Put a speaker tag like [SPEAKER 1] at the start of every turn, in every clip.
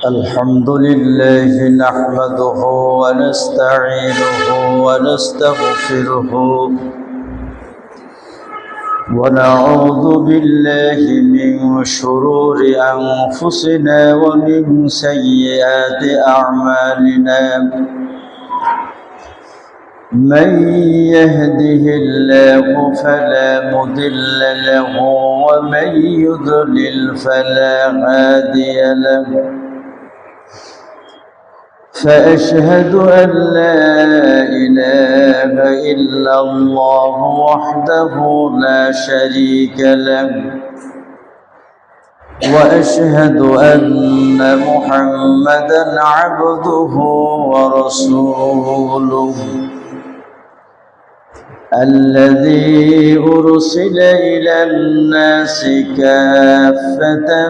[SPEAKER 1] الحمد لله نحمده ونستعينه ونستغفره ونعوذ بالله من شرور أنفسنا ومن سيئات أعمالنا من يهده الله فلا مضل له ومن يضلل فلا هادي له فأشهد أن لا إله إلا الله وحده لا شريك له وأشهد أن محمدًا عبده ورسوله الذي أرسل إلى الناس كافة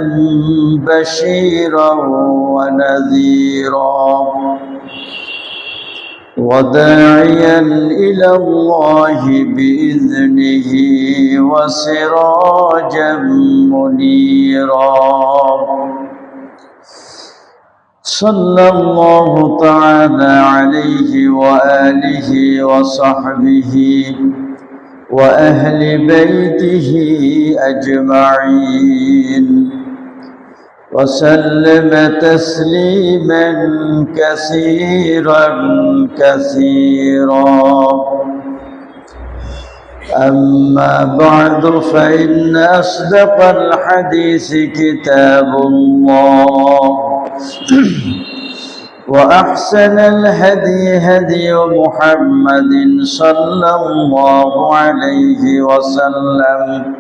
[SPEAKER 1] بشيرا ونذيرا وداعيا إلى الله بإذنه وسراجا منيرا صلى الله تعالى عليه وآله وصحبه وأهل بيته أجمعين وسلم تسليما كثيرا أما بعد فإن أصدق الحديث كتاب الله وأحسن الهدي هدي محمد صلى الله عليه وسلم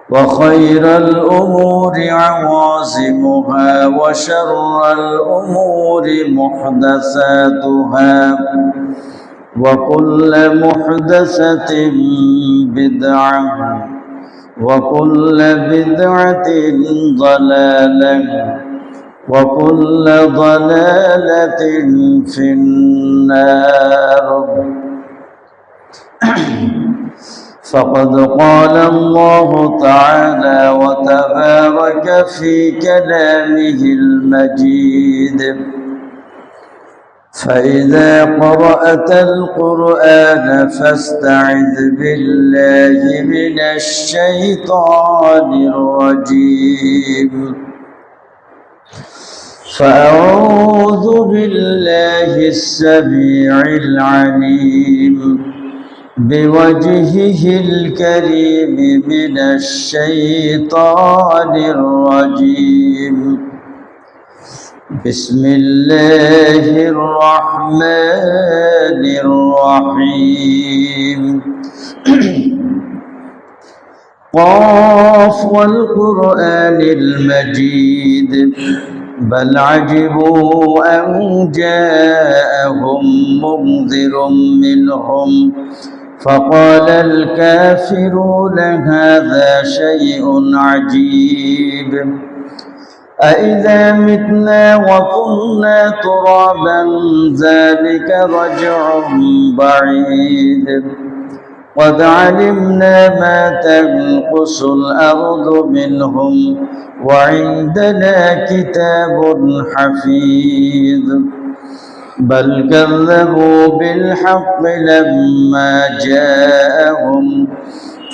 [SPEAKER 1] وخير الأمور عوازمها وشر الأمور محدثاتها وكل محدثة بدعة وكل بدعة ضلالة وكل ضلالة في النار فقد قال الله تعالى وتبارك في كلامه المجيد فإذا قرأت القرآن فاستعذ بالله من الشيطان الرجيم فأعوذ بالله السميع العليم بوجهه الكريم من الشيطان الرجيم بسم الله الرحمن الرحيم قاف والقرآن المجيد بل عجبوا أن جاءهم منذر منهم فقال الكافرون هذا شيء عجيب أإذا متنا وكنا ترابا ذلك رجع بعيد قد علمنا ما تنقص الأرض منهم وعندنا كتاب حفيظ بل كذبوا بالحق لما جاءهم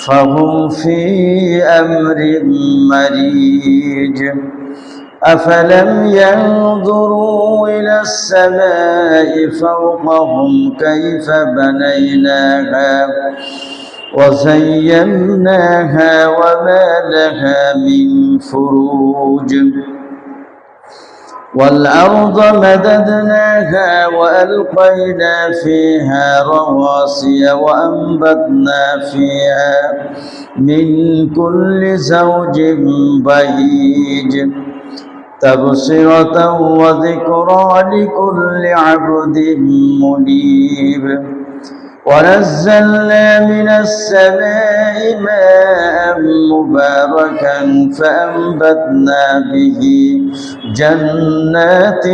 [SPEAKER 1] فهم في أمر مريج أفلم ينظروا إلى السماء فوقهم كيف بنيناها وزيناها وما لها من فروج والأرض مددناها وألقينا فيها رواسي وأنبتنا فيها من كل زوج بهيج تبصرة وذكرى لكل عبد منيب ونزلنا من السماء ماء مباركا فأنبتنا به جنات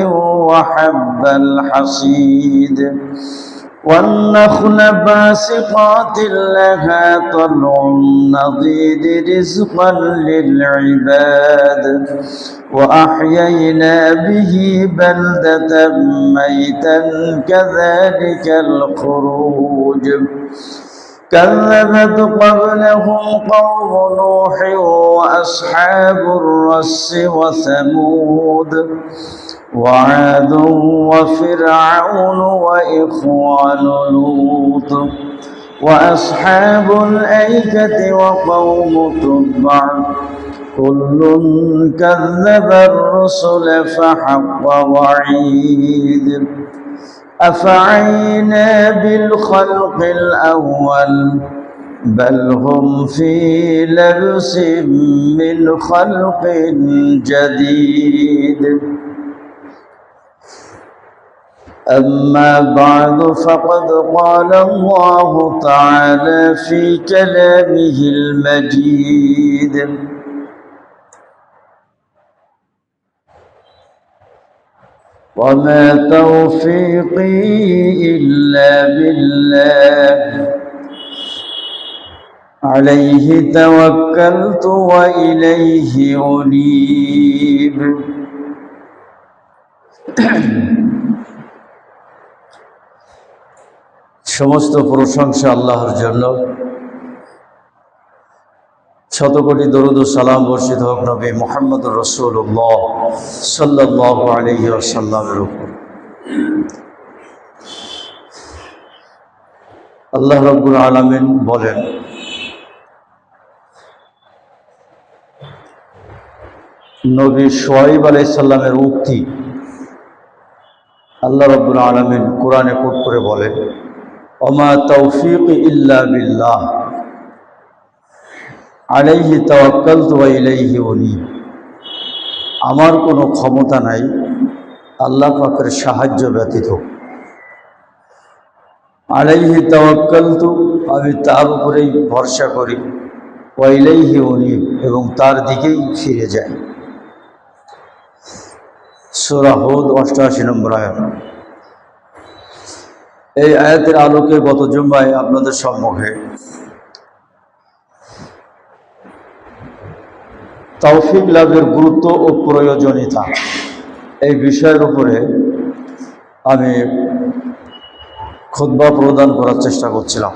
[SPEAKER 1] وحب الحصيد والنخل باسقات لها طلع نضيد رزقا للعباد وأحيينا به بلدة ميتا كذلك الخروج كذبت قبلهم قوم نوح وأصحاب الرس وثمود وعاد وفرعون وإخوان لوط وأصحاب الأيكة وقوم تبع كل كذب الرسل فحق وعيد أفعينا بالخلق الأول بل هم في لبس من خلق جديد أما بعد فقد قال الله تعالى في كلامه المجيد وما توفيقي إلا بالله عليه توكلت وإليه أنيب সমস্ত প্রশংসা আল্লাহর জন্য, শতকোটি দরুদ ও সালাম বর্ষিত হোক নবী মুহাম্মদুর রাসূলুল্লাহ সাল্লাল্লাহু আলাইহি ওয়াসাল্লামের উপর। আল্লাহ রাব্বুল আলামিন বলেন, নবী শুআয়ব আলাইহিস সালামের উক্তি আল্লাহ রাব্বুল আলামিন কোরআনে কোট করে বলেন, ওমা তৌফিকি ইল্লা বিল্লাহ আলাইহি তাওয়াক্কালতু ওয়া ইলাইহি উনীব। আমার কোনো ক্ষমতা নাই আল্লাহ পাকের সাহায্য ব্যতীত। আলাইহি তাওয়াক্কালতু, আমি তার উপরেই ভরসা করি, ওয়া ইলাইহি উনীব, এবং তার দিকেই ফিরে যাই। সূরা হুদ ৮৮ নম্বর আয়াত। এই আয়াতের আলোকে গত জুমায় আপনাদের সম্মুখে তৌফিক লাভের গুরুত্ব ও প্রয়োজনীয়তা এই বিষয়ের উপরে আমি খুতবা প্রদান করার চেষ্টা করছিলাম।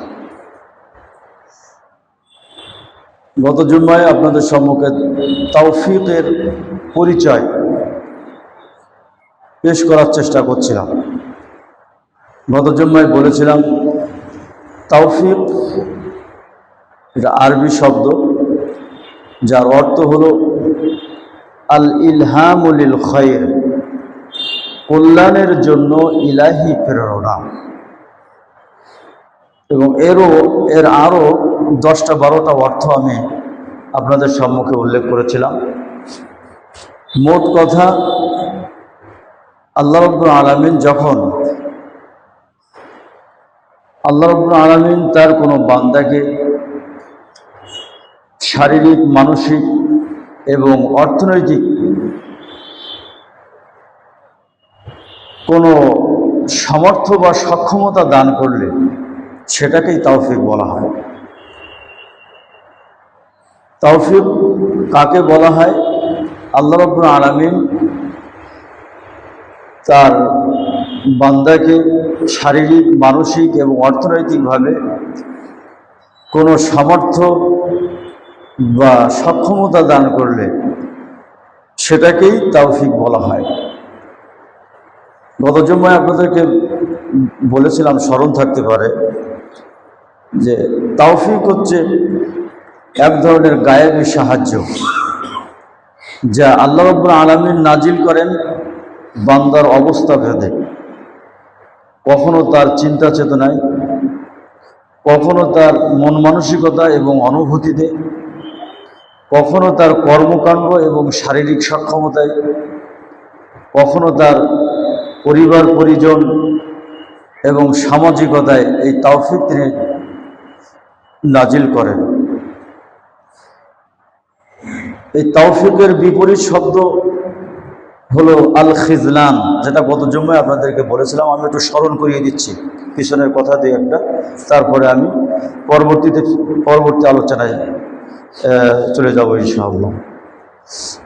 [SPEAKER 1] গত জুমায় আপনাদের সম্মুখে তৌফিকের পরিচয় পেশ করার চেষ্টা করছিলাম। গত জুমায় বলেছিলাম তৌফিক এটা আরবি শব্দ, যার অর্থ হলো আল ইলহামু লিল খায়র, কল্যাণের জন্য ইলাহি প্রেরণা। এবং এর আরও 10-12টা অর্থ আমি আপনাদের সম্মুখে উল্লেখ করেছিলাম। মোট কথা, আল্লাহ রাব্বুল আলামিন যখন তার কোনো বান্দাকে শারীরিক, মানসিক এবং অর্থনৈতিক কোনো সামর্থ্য বা সক্ষমতা দান করলে সেটাকেই তৌফিক বলা হয়। তৌফিক কাকে বলা হয়? আল্লাহ রাব্বুল আলামিন তার বান্দাকে শারীরিক, মানসিক এবং অর্থনৈতিকভাবে কোনো সামর্থ্য বা সক্ষমতা দান করলে সেটাকেই তৌফিক বলা হয়। গত জুমায় আপনাদেরকে বলেছিলাম, স্মরণ থাকতে পারে, যে তৌফিক হচ্ছে এক ধরনের গায়েবী সাহায্য যা আল্লাহ রাব্বুল আলামিন নাজিল করেন বান্দার অবস্থা ভেদে। কখনো তার চিন্তা চেতনায়, কখনো তার মন মানসিকতা এবং অনুভূতিতে, কখনো তার কর্মকাণ্ড এবং শারীরিক সক্ষমতায়, কখনো তার পরিবার পরিজন এবং সামাজিকতায় এই তৌফিক তিনি নাজিল করেন। এই তৌফিকের বিপরীত শব্দ হলো আল খিজলান, যেটা গত জুম্মায় আপনাদেরকে বলেছিলাম। আমি একটু স্মরণ করিয়ে দিচ্ছি পিছনের কথা দিয়ে একটা, তারপরে আমি পরবর্তী আলোচনায় চলে যাব ইনশাআল্লাহ।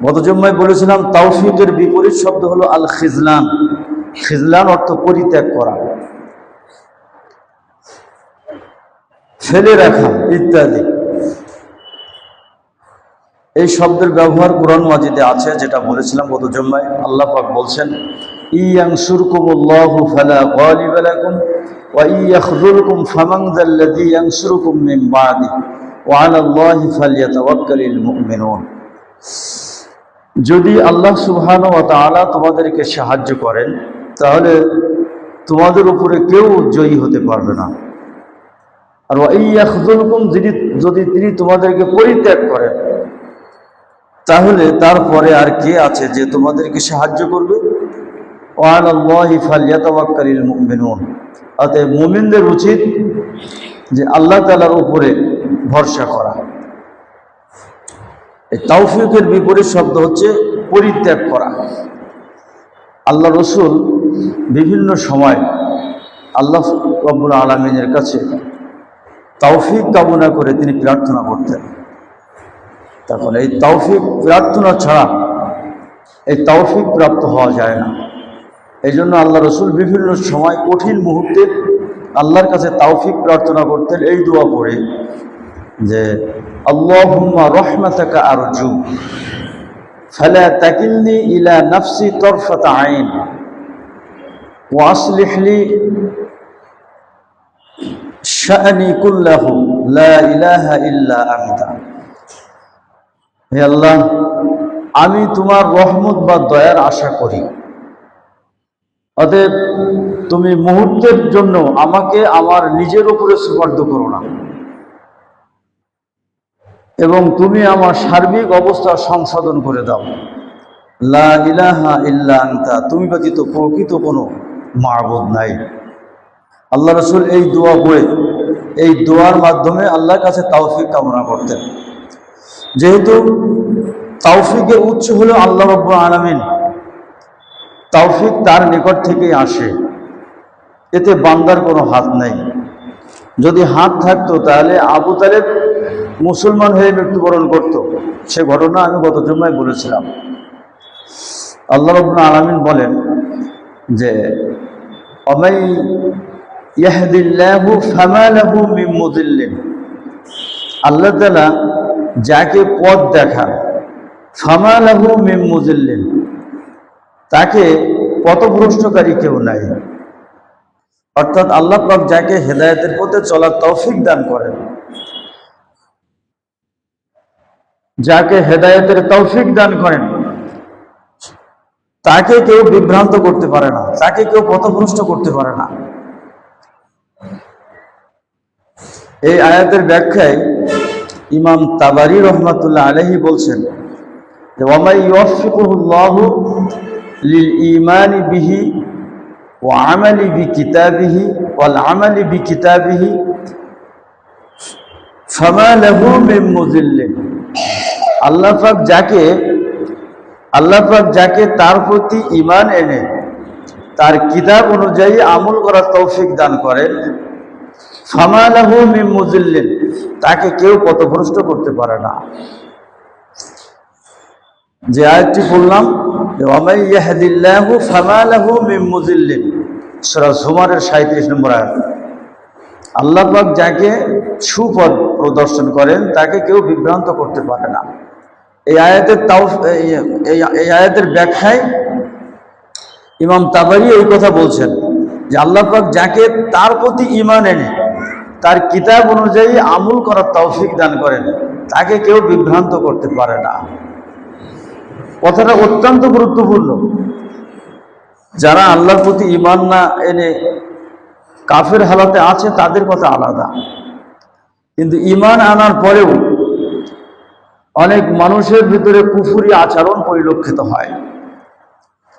[SPEAKER 1] গত জুম্মায় বলেছিলাম তাওফিকের বিপরীত শব্দ হলো আল খিজলান। খিজলান অর্থ পরিত্যাগ করা, ফেলে রাখা ইত্যাদি। এই শব্দের ব্যবহার কোরআন মাজিদে আছে, যেটা বলেছিলাম গত জুম্মায়। আল্লাহ পাক বলছেন, ইয়ানসুরকুমুল্লাহু ফালা গালিবা লাকুম ওয়া ইয়াখযুলকুম ফামান যাল্লাযী ইয়ানসুরকুম মিন বাদি ওয়া আলাল্লাহি ফালইয়াতাওয়াক্কালিল মুমিনুন। যদি আল্লাহ সুবহানাহু ওয়া তাআলা তোমাদেরকে সাহায্য করেন, তাহলে তোমাদের উপরে কেউ জয়ী হতে পারবে না। আর ওয়া ইয়াখযুলকুম, যদি তিনি তোমাদেরকে পরিত্যাগ করেন, তাহলে তারপরে আর কে আছে যে তোমাদেরকে সাহায্য করবে? ওয়া আলাল্লাহি ফালইয়াতাওয়াক্কালিল মুমিনুন। অতএব মুমিনদের উচিত যে আল্লাহ তাআলার উপরে ভরসা করা। এই তাওফিকের বিপরীত শব্দ হচ্ছে পরিত্যাগ করা। আল্লাহ রসুল বিভিন্ন সময় আল্লাহ রব্বুল আলামিনের কাছে তাওফিক কামনা করে তিনি প্রার্থনা করতেন। তখন এই তাওফিক প্রার্থনা ছাড়া এই তাওফিক প্রাপ্ত হওয়া যায় না। এই জন্য আল্লাহ রসুল বিভিন্ন সময় কঠিন মুহূর্তে আল্লাহর কাছে তাওফিক প্রার্থনা করতেন এই দোয়া পড়ে যে, আল্লাহুম্মা রাহমাতাকা আরজু ফালা তাকিলনি ইলা নাফসি তরফাতা আইন ওয়া আসলিহ লি শাআনি কুল্লাহু লা ইলাহা ইল্লা আনতা। হে আল্লাহ, আমি তোমার রহমত বা দয়ার আশা করি, অতএব তুমি মুহূর্তের জন্য আমাকে আমার নিজের উপরে সুপার্দ করো না, এবং তুমি আমার সার্বিক অবস্থা সংশোধন করে দাও। লা ইলাহা ইল্লা আনতা, তুমি ব্যতীত প্রকৃত কোনো মাবুদ নাই। আল্লাহ রসুল এই দোয়া পড়ে, এই দোয়ার মাধ্যমে আল্লাহর কাছে তাওফিক কামনা করতেন। যেহেতু তাওফিকের উৎস হলো আল্লাহ রাব্বুল আলামিন, তাওফিক তার নিকট থেকেই আসে, এতে বান্দার কোনো হাত নেই। যদি হাত থাকতো তাহলে আবু তালেব মুসলমান হয়ে মৃত্যুবরণ করত। সে ঘটনা আমি গত জুম্মায় বলেছিলাম। আল্লাহ রাব্বুল আলামিন বলেন যে, ওমাই ইয়াহদিল্লাহু ফামা লাহু মিন মুদিল্লিন। আল্লাহ তাআলা যাকে পথ দেখান, ফামা লাহু মিন মুদিল্লিন, তাকে পথভ্রষ্টকারী কেউ নাই। অর্থাৎ আল্লাহ পাক যাকে হেদায়েতের পথে চলার তৌফিক দান করেন, যাকে হেদায়েতের তৌফিক দান করেন, তাকে কেউ বিভ্রান্ত করতে পারে না, তাকে কেউ পথভ্রষ্ট করতে পারে না। এই আয়াতের ব্যাখ্যায় ইমাম তাবারি রহমাতুল্লাহ আলাইহি বলছেন যে, ওয়ামাই ইউওয়াফিকুহুল্লাহু লিল ঈমানি বিহি ওয়া আমালি বিকিতাবিহি ওয়াল আমালি বিকিতাবিহি ফামা লাহু মিন মুযিল্লিন। আল্লাহ পাক যাকে তার প্রতি ঈমান এনে তার কিতাব অনুযায়ী আমল করার তৌফিক দান করেন, ফামা লাহু মিন মুযিল্লিন, তাকে কেউ পথভ্রষ্ট করতে পারে না। যে আয়াতটি বললাম, ওয়ামাই ইয়াহদিল্লাহু ফামা লাহু মিন মুযিল্লিন, সূরা জুমারের 37 নম্বর আয়াত। আল্লাহ পাক যাকে সুপথ প্রদর্শন করেন তাকে কেউ বিভ্রান্ত করতে পারে না। এই আয়াতের ব্যাখ্যায় ইমাম তাবারি এই কথা বলছেন যে, আল্লাহ পাক যাকে তার প্রতি ঈমান এনে তার কিতাব অনুযায়ী আমল করার তৌফিক দান করেন, তাকে কেউ বিভ্রান্ত করতে পারে না। কথাটা অত্যন্ত গুরুত্বপূর্ণ। যারা আল্লাহর প্রতি ঈমান না এনে কাফের হালাতে আছে তাদের কথা আলাদা, কিন্তু ঈমান আনার পরেও অনেক মানুষের ভিতরে কুফরি আচরণ পরিলক্ষিত হয়।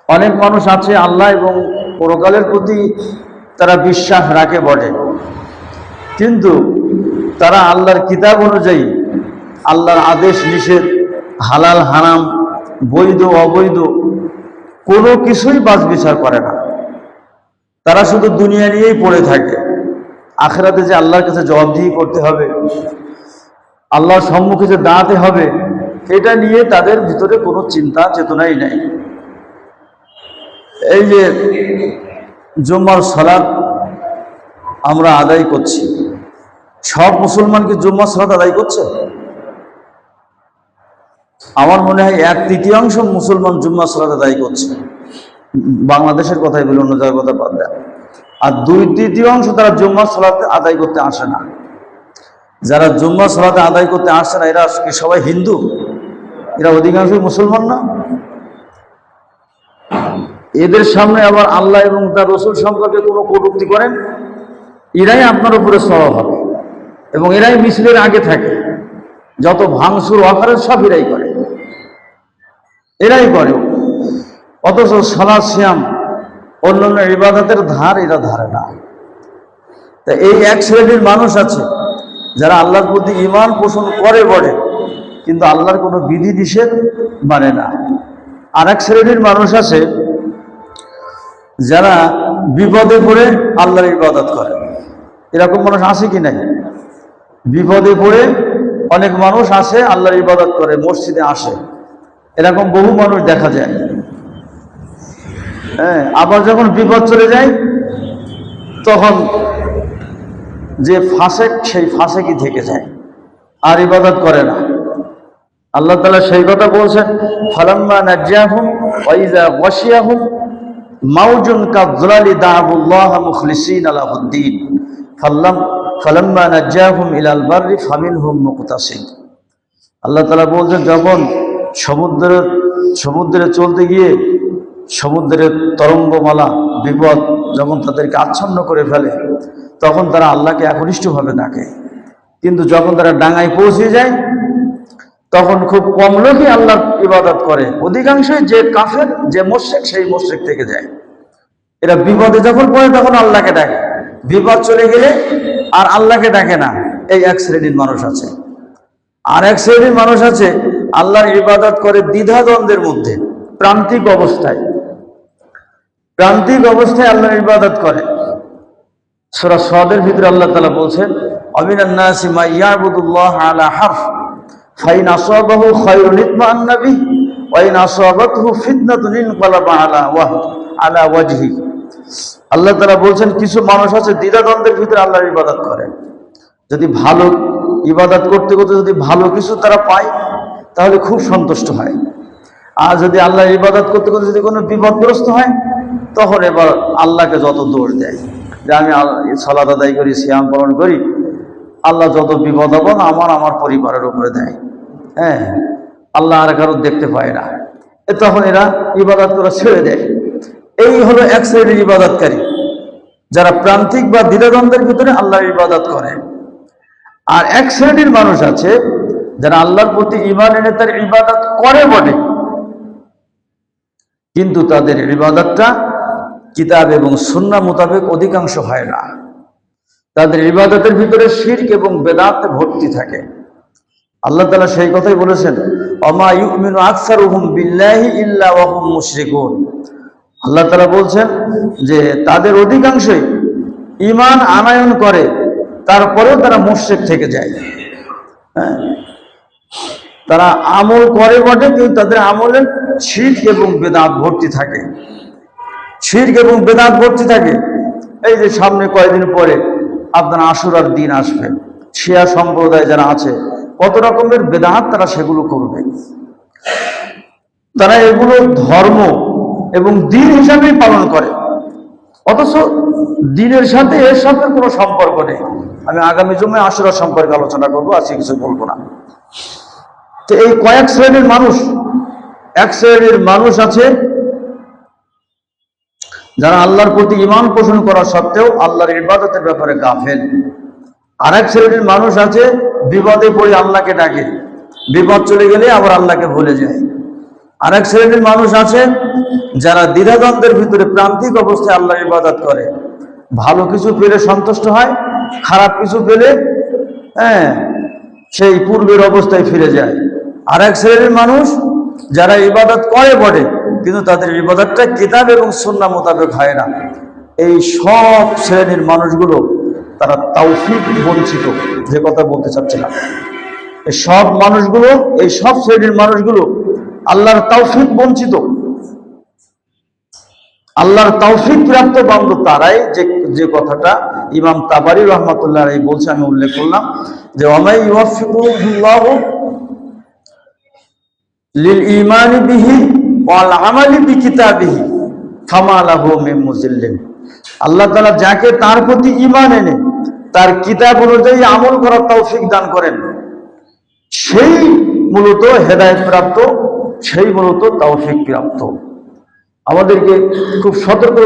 [SPEAKER 1] অনেক মানুষ আছে আল্লাহ এবং পরকালের প্রতি তারা বিশ্বাস রাখে বটে, কিন্তু তারা আল্লাহর কিতাব অনুযায়ী আল্লাহর আদেশ নিষেধ, হালাল হারাম, বৈধ অবৈধ কোনো কিছুই বাছ বিচার করে না। তারা শুধু দুনিয়া নিয়েই পড়ে থাকে। আখিরাতে যে আল্লাহর কাছে জবাবদিহি করতে হবে, আল্লাহর সম্মুখে যে দাঁড়াতে হবে, এটা নিয়ে তাদের ভিতরে কোনো চিন্তা চেতনাই নাই। এই যে জুম্মার সালাত আমরা আদায় করছি, সব মুসলমান কি জুম্মার সালাত আদায় করছে? আমার মনে হয় 1/3 মুসলমান জুম্মার সালাত আদায় করছে। বাংলাদেশের কথাই বলি, অন্য জায়গার কথা বাদ দেন। আর 2/3 তারা জুম্মার সালাত আদায় করতে আসে না। যারা জুম্মার সালাতে আদায় করতে আসছে না, এরা কি সবাই হিন্দু? এরা অধিকাংশই মুসলমান না? এদের সামনে আবার আল্লাহ এবং তার রসুল সম্পর্কে কোনো কটূক্তি করেন, এরাই আপনার উপরে সওয়াব হবে এবং এরাই মিছিলের আগে থাকে। যত ভাঙচুর অকারের সব এরাই করে, এরাই করে। অথচ সালাত সিয়াম অন্যান্য ইবাদতের ধার এরা ধারে না। তা এই এক শ্রেণীর মানুষ আছে যারা আল্লাহর প্রতি ঈমান পোষণ করে বটে, কিন্তু আল্লাহর কোনো বিধি নিষেধ মানে না। আর এক শ্রেণীর মানুষ আছে যারা বিপদে পড়ে আল্লাহর ইবাদত করে। এরকম মানুষ আছে কি নাই? বিপদে পড়ে অনেক মানুষ আছে আল্লাহর ইবাদত করে, মসজিদে আসে, এরকম বহু মানুষ দেখা যায়। হ্যাঁ, আবার যখন বিপদ চলে যায় তখন যে ফাসেক, সেই ফাসেকই থেকে যায়, আর ইবাদত করে না। আল্লাহ তাআলা সেই কথা বলছেন, ফালাম্মা নাজ্জাহুম ওয়া ইযা গাশিয়াহুম মাউজুন কাযলালি দা'আবুল্লাহ মুখলিসিনা লাহুদ্দিন ফালাম্মা নাজ্জাহুম ইলাল বাররি ফামিনহুম মুকতাসিদ। আল্লাহ তাআলা বলছেন, যখন সমুদ্রে চলতে গিয়ে সমুদ্রের তরঙ্গমালা বিপদ যখন তাদেরকে আচ্ছন্ন করে ফেলে, তখন তারা আল্লাহকে একনিষ্ঠভাবে ডাকে। কিন্তু যখন তারা ডাঙায় পৌঁছে যায় তখন খুব কম লোকই আল্লাহর ইবাদত করে। অধিকাংশই যে কাফের, যে মুশরিক, সেই মুশরিক থেকে যায়। এরা বিপদে যখন পড়ে তখন আল্লাহকে ডাকে, বিপদ চলে গেলে আর আল্লাহকে ডাকে না। এই এক শ্রেণীর মানুষ আছে। আর এক শ্রেণীর মানুষ আছে আল্লাহর ইবাদত করে দ্বিধাদ্বন্দ্বের মধ্যে, প্রান্তিক অবস্থায় আল্লাহর ইবাদত করে। সূরা সাদের ভিতরে আল্লাহ তাআলা বলছেন, আমিনান নাসি মা ইয়াবুদুল্লাহ আলা হারফ ফাইন আসাবাহু খায়রুন ইতমাআন্না বিহি ওয়া ইন আসাবাতহু ফিতনাতুন ইনকালাবা আলা ওয়াজহি। আল্লাহ তাআলা বলছেন, কিছু মানুষ আছে দ্বিধাদ্বন্দ্বের ভিতরে আল্লাহর ইবাদত করে। যদি ভালো ইবাদত করতে করতে যদি ভালো কিছু তারা পায় তাহলে খুব সন্তুষ্ট হয়। আর যদি আল্লাহর ইবাদত করতে করতে যদি কোনো বিপদগ্রস্ত হয় তখন এবার আল্লাহকে যত দোষ দেয় যে আমি সালাত আদায় করি, সিয়াম পালন করি, আল্লাহ যত বিপদ আপদ আমার পরিবারের উপরে দেয়। হ্যাঁ, আল্লাহ আর কারো দেখতে পায় না। তখন এরা ইবাদত করা ছেড়ে দেয়। এই হলো এক শ্রেণীর ইবাদতকারী, যারা প্রান্তিক বা দ্বিধাদ্বন্দ্বের ভিতরে আল্লাহর ইবাদত করে। আর এক শ্রেণীর মানুষ আছে যারা আল্লাহর প্রতি ঈমান এনে তার ইবাদত করে বটে, কিন্তু তাদের ইবাদতটা কিতাব এবং সুন্নাহ মোতাবেক অধিকাংশ হয় না। তাদের ইবাদতের ভিতরে শিরক এবং বেদাত ভর্তি থাকে। আল্লাহ তাআলা সেই কথাই বলেছেন, ওমা ইউমিনু আকসারুহুম বিল্লাহি ইল্লা ওয়া হুম মুশরিকুন। আল্লাহ তাআলা বলছেন যে তাদের অধিকাংশই ঈমান আনয়ন করে, তারপরেও তারা মুশরিক থেকে যায়। হ্যাঁ, তারা আমল করে বটে, কিন্তু তাদের আমলে শিরক এবং বেদাত ভর্তি থাকে। শিরক এবং বেদাত ভর্তি থাকে। এই যে সামনে কয়েকদিন পরে আপনার আশুরার দিন আসবে, শিয়া সম্প্রদায় যারা আছে কত রকমের বেদাত তারা সেগুলো করবে। তারা এগুলো ধর্ম এবং দিন হিসাবেই পালন করে, অথচ দিনের সাথে এর সাথে কোনো সম্পর্ক নেই। আমি আগামী জুমায় আশুরা সম্পর্কে আলোচনা করবো, আজকে কিছু বলবো না। তো এই কয়েক শ্রেণীর মানুষ, এক শ্রেণীর মানুষ আছে যারা আল্লাহর প্রতি ঈমান পোষণ করা সত্ত্বেও আল্লাহর ইবাদতের ব্যাপারে গাফেল। আর এক শ্রেণীর মানুষ আছে বিপদে পড়ে আল্লাহকে ডাকে, বিপদ চলে গেলে আবার আল্লাহকে ভুলে যায়। আর এক শ্রেণীর মানুষ আছে যারা দ্বিধাদ্বন্দ্বের ভিতরে প্রান্তিক অবস্থায় আল্লাহর ইবাদত করে, ভালো কিছু পেলে সন্তুষ্ট হয়, খারাপ কিছু পেলে সেই পূর্বের অবস্থায় ফিরে যায়। আর এক শ্রেণীর মানুষ যারা ইবাদত করে বটে, কিন্তু তাদের ইবাদতটা কিতাব এবং সুন্নাহ মোতাবেক হয় না। এই সব শ্রেণীর মানুষগুলো তারা তাওফিক বঞ্চিত, যে কথা বলতে চাচ্ছিলাম। এই সব মানুষগুলো, এই সব শ্রেণীর মানুষগুলো আল্লাহর তাওফিক বঞ্চিত। আল্লাহর তৌফিক প্রাপ্ত বান্দা তারাই, যে কথাটা ইমাম তাবারি রহমাতুল্লাহ আলাইহি বলছে, আমি উল্লেখ করলাম যে ওয়ামাই ইউওয়াফিকুহুল্লাহু লিল ঈমানি বিহি ওয়াল আমালি বিকিতাবিহি ফামা লাহু মিন মুযিল্লিন। আল্লাহ তাআলা যাকে তার প্রতি ঈমান এনে তার কিতাব অনুযায়ী আমল করার তৌফিক দান করেন, সেই মূলত হেদায়েত প্রাপ্ত, সেই মূলত তৌফিক প্রাপ্ত। আমাদেরকে খুব সতর্ক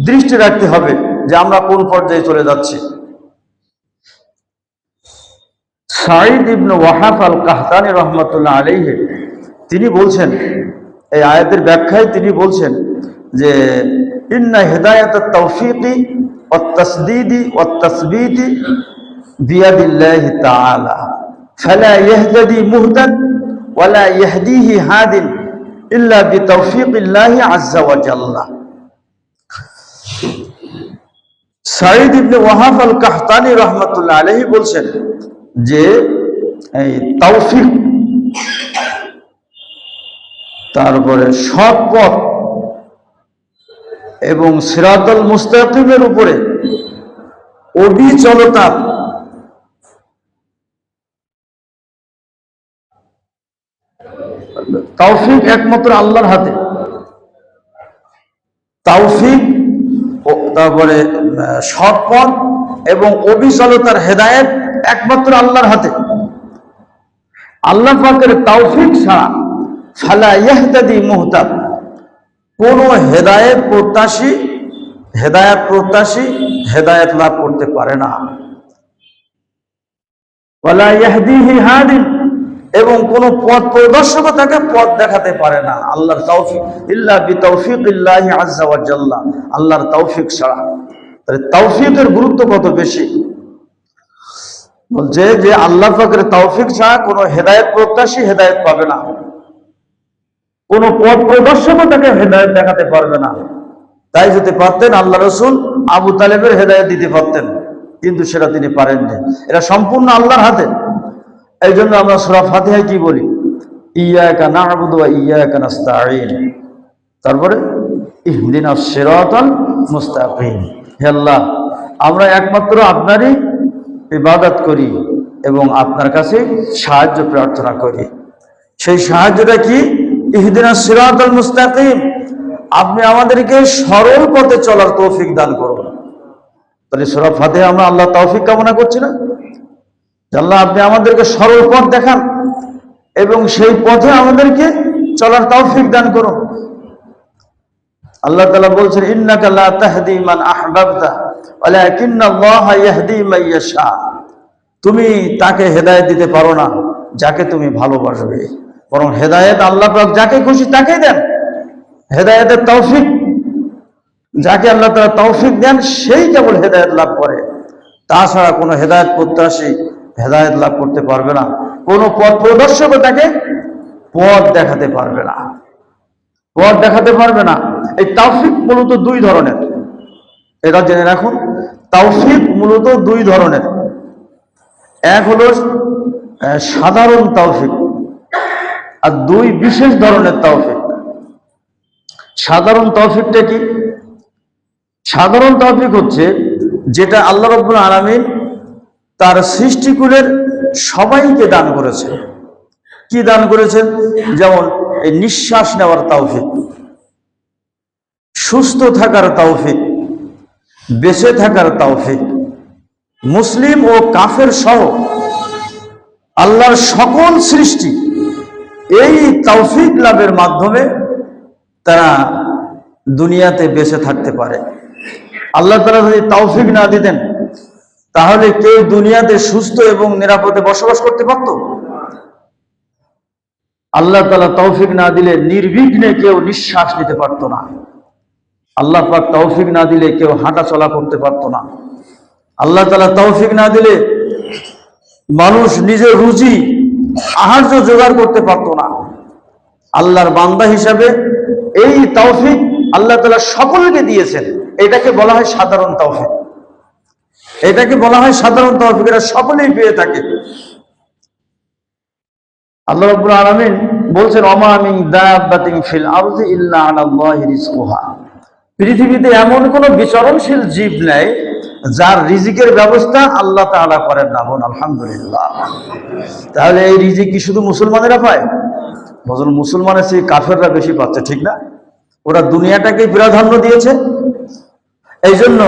[SPEAKER 1] দৃষ্টি রাখতে হবে যে আমরা কোন পর্যায়ে চলে যাচ্ছি। সাঈদ ইবনে ওয়াহাব আল কাহতানী রহমাতুল্লাহ আলাইহি তিনি বলছেন, এই আয়াতের ব্যাখ্যায় তিনি বলছেন যে ইন্না হিদায়াতাত তাওফীকি ওয়াত তাসদীদি ওয়াত তাসবীতি বিয়াদিল্লাহি তাআলা ফালা ইয়াহতাদি মুহতাদ ওয়ালা ইয়াহদিহি হাদিন ইল্লা বিতাওফীকিল্লাহি আযজা ওয়া জাল্লা। সাঈদ ইবনে ওয়াহাব আল কাহতানী রাহমাতুল্লাহ আলাইহি বলছেন যে এই তাওফীক, তারপরে সৎ পথ এবং সিরাতুল মুস্তাকিমের উপরে অবিচলতা, তাওফিক একমাত্র আল্লাহর হাতে। তাওফিক, তারপরে সৎ পথ এবং অবিচলতার হেদায়েত একমাত্র আল্লাহর হাতে। আল্লাহ পাকের তাওফিক ছাড়া ফালা ইয়াহতাদি মুহতাদ, কোন হেদায়েত প্রত্যাশী হেদায়েত লাভ করতে পারে না। ওয়ালা ইয়াহদিহি হাদিন, এবং কোন পথ প্রদর্শক তাকে পথ দেখাতে পারে না আল্লাহর তাওফিক, ইল্লা বিতাওফীকিল্লাহি আযজা ওয়া জাল্লা, আল্লাহর তাওফিক ছাড়া। তাহলে তাওফিকের গুরুত্ব কত বেশি। বলছে যে আল্লাহ পাকের তাওফিক ছাড়া কোন হেদায়েত প্রত্যাশী হেদায়েত পাবে না, কোন পথ প্রদর্শক তাকে হেদায়েত দেখাতে পারবে না। তাই যদি পারতেন আল্লাহ রাসূল আবু তালেবের হেদায়েত দিতে পারতেন, কিন্তু সেটা তিনি পারেননি। এটা সম্পূর্ণ আল্লাহর হাতে। এই জন্য আমরা সূরা ফাতিহায় কি বলি, ইয়্যাকা না'বুদু ওয়া ইয়্যাকা নাস্তাঈন, তারপরে ইহদিনাস সিরাতাল মুস্তাকিম। হে আল্লাহ, আমরা একমাত্র আপনারই ইবাদত করি এবং আপনার কাছে সাহায্য প্রার্থনা করি। সেই সাহায্যটা কি? ইহদিনাস সিরাতাল মুস্তাকিম, আপনি আমাদেরকে সরল পথে চলার তৌফিক দান করুন। তাহলে সূরা ফাতিহা আমরা আল্লাহ তৌফিক কামনা করছি না? আল্লাহ আপনি আমাদেরকে সরল পথ দেখান এবং সেই পথে আমাদেরকে চলার তৌফিক দান করুন। আল্লাহ তাআলা বলছেন ইন্নাকা লা তাহদি মান আহবাবতা ওয়ালাকিন্নাল্লাহা ইয়াহদি মান ইয়াশা, তুমি তাকে হেদায়েত দিতে পারো না যাকে তুমি ভালোবাসবে, বরং হেদায়েত আল্লাহ পাক যাকে খুশি তাকেই দেন। হেদায়েতের তৌফিক যাকে আল্লাহ তাআলা তৌফিক দেন সেই কেবল হেদায়েত লাভ করে, তাছাড়া কোনো হেদায়েত প্রত্যাশী হেদায়েত লাভ করতে পারবে না। কোনো পথ প্রদর্শক তাকে পথ দেখাতে পারবে না, পথ দেখাতে পারবে না। এই তাওফিক মূলত দুই ধরনের, এটা জেনে রাখুন। তাওফিক মূলত দুই ধরনের, এক হলো সাধারণ তাওফিক আর দুই বিশেষ ধরনের তাওফিক। সাধারণ তাওফিকটা কি? সাধারণ তাওফিক হচ্ছে যেটা আল্লাহ রাব্বুল আলামিন তার সৃষ্টিকুলের সবাইকে দান করেছে। কি দান করেছেন? যেমন এই নিঃশ্বাস নেওয়ার তাওফিক, সুস্থ থাকার তাওফিক, বেঁচে থাকার তাওফিক। মুসলিম ও কাফের সহ আল্লাহর সকল সৃষ্টি এই তাওফিক লাভের মাধ্যমে তারা দুনিয়াতে বেঁচে থাকতে পারে। আল্লাহ তাআলা যদি তাওফিক না দিতেন তাহলে কেউ দুনিয়াতে সুস্থ এবং নিরাপদে বসবাস করতে পারত? আল্লাহ তাআলা তৌফিক না দিলে নির্বিঘ্নে কেউ নিঃশ্বাস নিতে পারত না। আল্লাহ পাক তৌফিক না দিলে কেউ হাঁটা চলা করতে পারত না। আল্লাহ তাআলা তৌফিক না দিলে মানুষ নিজের রুজি আহার্য জোগাড় করতে পারত না। আল্লাহর বান্দা হিসাবে এই তৌফিক আল্লাহ তাআলা সকলকে দিয়েছেন। এটাকে বলা হয় সাধারণ তৌফিক, এটাকে বলা হয় সাধারণ তৌফিক, এটা সকলেই পেয়ে থাকে। আল্লাহ রাব্বুল আলামিন বলছেন ওমা মিন দাব্বাতিন ফিল আরদি ইল্লা আলাল্লাহি রিজকুহা, পৃথিবীতে এমন কোন বিচরণশীল জীব নেই যার রিজিকের ব্যবস্থা আল্লাহ তাআলা করেন না। বলুন আলহামদুলিল্লাহ। তাহলে এই রিজিক কি শুধু মুসলমানেরা পায়? বলুন মুসলমানের চেয়ে কাফেররা বেশি পাচ্ছে, ঠিক না? ওরা দুনিয়াটাকে প্রাধান্য দিয়েছে, এই জন্য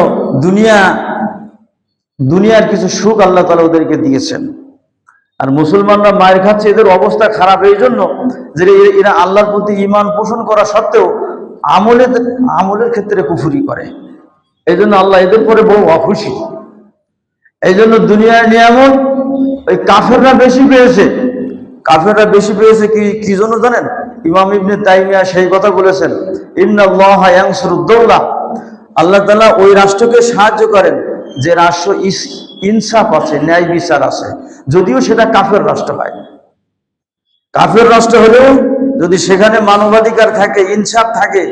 [SPEAKER 1] দুনিয়ার কিছু সুখ আল্লাহ তাআলা ওদেরকে দিয়েছেন। আর মুসলমানরা মায়ের খাচ্ছে, এদের অবস্থা খারাপ এই জন্য যে এরা আল্লাহর প্রতি ঈমান পোষণ করা সত্ত্বেও আমলের ক্ষেত্রে কুফরি করে। এই জন্য আল্লাহ এদের পরে বহু অখুশি। এই জন্য দুনিয়ার নিয়ামত ওই কাফেররা বেশি পেয়েছে। কাফেররা বেশি পেয়েছে কি জন্য জানেন? ইমাম ইবনে তাইমিয়া সেই কথা বলেছেন, ইন্নাল্লাহা ইয়ানসুরুদ দাওলা, আল্লাহ তাআলা ওই রাষ্ট্রকে সাহায্য করেন যে রাষ্ট্র ইনসাফ আছে, ন্যায় বিচার আছে, যদিও সেটা কাফের রাষ্ট্র হয়। কাফের রাষ্ট্র হলেও যদি সেখানে মানবাধিকার থাকে, ইনসাফ থাকে,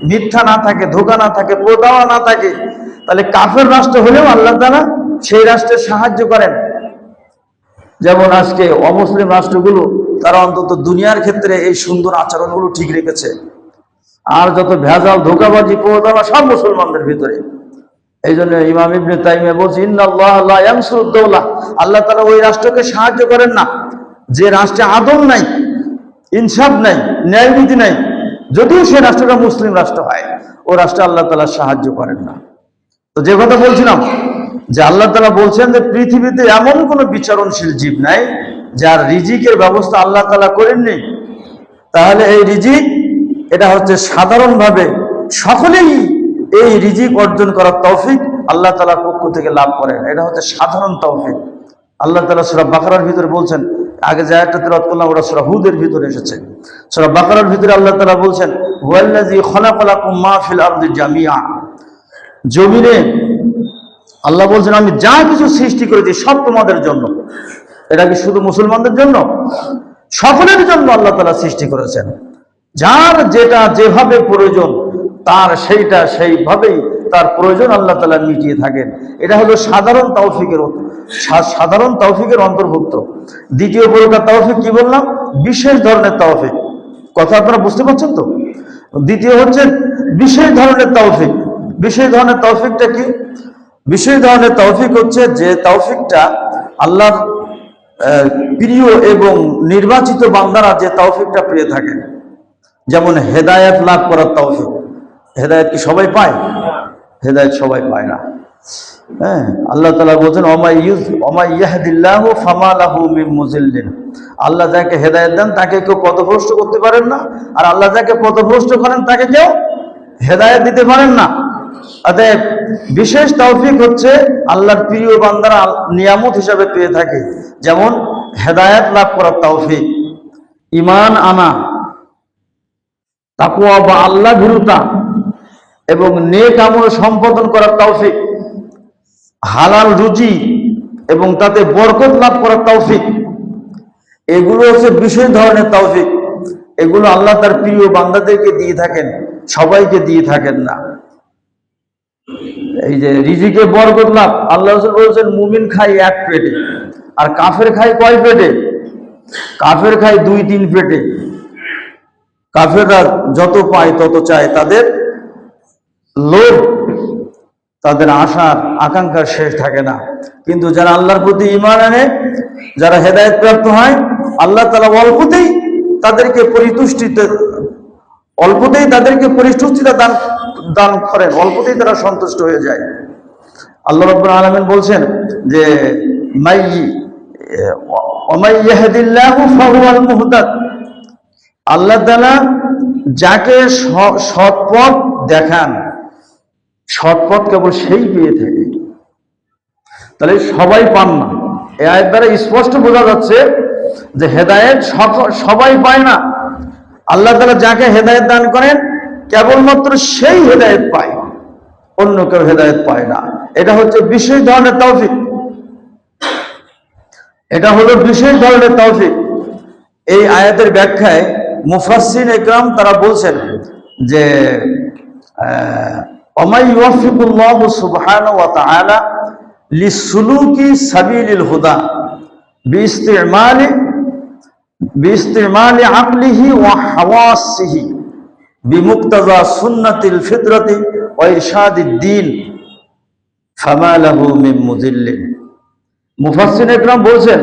[SPEAKER 1] মিথ্যা না থাকে, ধোঁকা না থাকে, প্রতারণা না থাকে, তাহলে কাফের রাষ্ট্র হলেও আল্লাহ তাআলা সেই রাষ্ট্রে সাহায্য করেন। যেমন আজকে অমুসলিম রাষ্ট্রগুলো তারা অন্তত দুনিয়ার ক্ষেত্রে এই সুন্দর আচরণগুলো ঠিক রেখেছে, আর যত ভেজাল, ধোঁকাবাজি, প্রতারণা সব মুসলমানদের ভিতরে। এই জন্য ইমাম ইবনে তাইমিয়া বলছে ইন্নাল্লাহা লা ইয়ানসুরুদ দাওলা, আল্লাহ তাআলা ওই রাষ্ট্রকে সাহায্য করেন না যে রাষ্ট্রে আদল নাই, ইনসাফ নাই, ন্যায়নীতি নাই, যদিও সে রাষ্ট্রটা মুসলিম রাষ্ট্র হয়, ও রাষ্ট্রে আল্লাহ তাআলা সাহায্য করেন না। তো যে কথা বলছিলাম যে আল্লাহ তাআলা বলছেন যে পৃথিবীতে এমন কোনো বিচরণশীল জীব নাই যার রিজিকের ব্যবস্থা আল্লাহ তাআলা করেননি। তাহলে এই রিজিক এটা হচ্ছে সাধারণভাবে সকলেই এই রিজিক অর্জন করার তৌফিক আল্লাহ তাআলার পক্ষ থেকে লাভ করেন, এটা হচ্ছে সাধারণ তৌফিক। আল্লাহ তাআলা সূরা বাকারার ভিতরে বলছেন, আগে যে আয়াতটা তেলাওয়াত করলাম ওটা সূরা হুদের ভিতরে এসেছে। সূরা বাকারার ভিতরে আল্লাহ তাআলা বলছেন হুয়াল্লাযী খালাকালাকুম মা ফিল আরদি জামিআ, জমিনে আল্লাহ বলছেন আমি যা কিছু সৃষ্টি করেছি সব তোমাদের জন্য। এটা কি শুধু মুসলমানদের জন্য? সকলের জন্য আল্লাহ তাআলা সৃষ্টি করেছেন। যার যেটা যেভাবে প্রয়োজন তার সেইভাবেই তার প্রয়োজন আল্লাহ তাআলা মিটিয়ে থাকেন। এটা হলো সাধারণ তৌফিকের অন্তর্ভুক্ত। দ্বিতীয় প্রকার তৌফিক কি বললাম? বিশেষ ধরনের তৌফিক। কথা আপনারা বুঝতে পারছেন তো? দ্বিতীয় হচ্ছে বিশেষ ধরনের তৌফিক। বিশেষ ধরনের তৌফিকটা কি? বিশেষ ধরনের তৌফিক হচ্ছে যে তৌফিকটা আল্লাহর প্রিয় এবং নির্বাচিত বান্দারা যে তৌফিকটা পেয়ে থাকেন। যেমন হেদায়েত লাভ করার তৌফিক। হেদায়েত কি সবাই পায়? হেদায়েত সবাই পায় না। হ্যাঁ, আল্লাহ তাআলা বলেন ওমা ইয়াহদিল্লাহু ফামা লাহু মিন মুজিল্লিন, আল্লাহ যাকে হেদায়েত দেন তাকে কেউ পথভ্রষ্ট করতে পারেন না, আর আল্লাহ যাকে পথভ্রষ্ট করেন তাকে কেউ হেদায়েত দিতে পারেন না। অতএব বিশেষ তৌফিক হচ্ছে আল্লাহর প্রিয় বান্দারা নিয়ামত হিসাবে পেয়ে থাকে। যেমন হেদায়েত লাভ করার তৌফিক, ঈমান আনা, তাকওয়া বা আল্লাহ ভীরুতা এবং নেক আমল সম্পাদন করার তৌফিক, হালাল রুজি এবং তাতে বরকত লাভ করার তৌফিক, এগুলো হচ্ছে বিশেষ ধরনের তৌফিক। এগুলো আল্লাহ তার প্রিয় বান্দাদেরকে দিয়ে থাকেন, সবাইকে দিয়ে থাকেন না। এই যে রিজিকে বরকত লাভ, আল্লাহ রাসূল বলেছেন মুমিন খায় এক পেটে, আর কাফের খায় কয় পেটে? কাফের খায় 2-3 পেটে। কাফেররা যত পায় তত চায়, তাদের লোভ, তাদের আশার আকাঙ্ক্ষার শেষ থাকে না। কিন্তু যারা আল্লাহর প্রতি ঈমান আনে, যারা হেদায়েত প্রাপ্ত হয়, আল্লাহ তাআলা অল্পতেই তাদেরকে পরিতুষ্টিতা দান করেন, অল্পতেই তারা সন্তুষ্ট হয়ে যায়। আল্লাহ রাব্বুল আলামিন বলছেন যে ওমাই ইয়াহদিল্লাহু ফাহুয়াল মুহতাদ, আল্লাহ তাআলা যাকে সৎ পথ দেখান, সৎ পথ কেবল সেই পেয়ে থাকে। তাহলে সবাই পান না। এই আয়াত দ্বারা স্পষ্ট বোঝা যাচ্ছে যে হেদায়েত সবাই পায় না। আল্লাহ তাআলা যাকে হেদায়েত দান করেন কেবলমাত্র সেই হেদায়েত পায়, অন্য কেউ হেদায়েত পায় না। এটা হচ্ছে বিশেষ ধরনের তৌফিক। এটা হলো বিশেষ ধরনের তৌফিক। এই আয়াতের ব্যাখ্যায় মুফাসসিরিন ইকরাম তারা বলছেন যে ওমাই ইউওয়াফিকুল্লাহু সুবহানাহু ওয়া তাআলা লিসুলুকি সাবিলিল হুদা বিইস্তিমালি আকলিহি ওয়া হাওয়াসিহি বিমুক্তাজা সুন্নাতিল ফিতরাতি ওয়া ইরশাদিদ দ্বীন ফামা লাহু মিন মুযিল্লিন। মুফাসসির ইকরাম বলছেন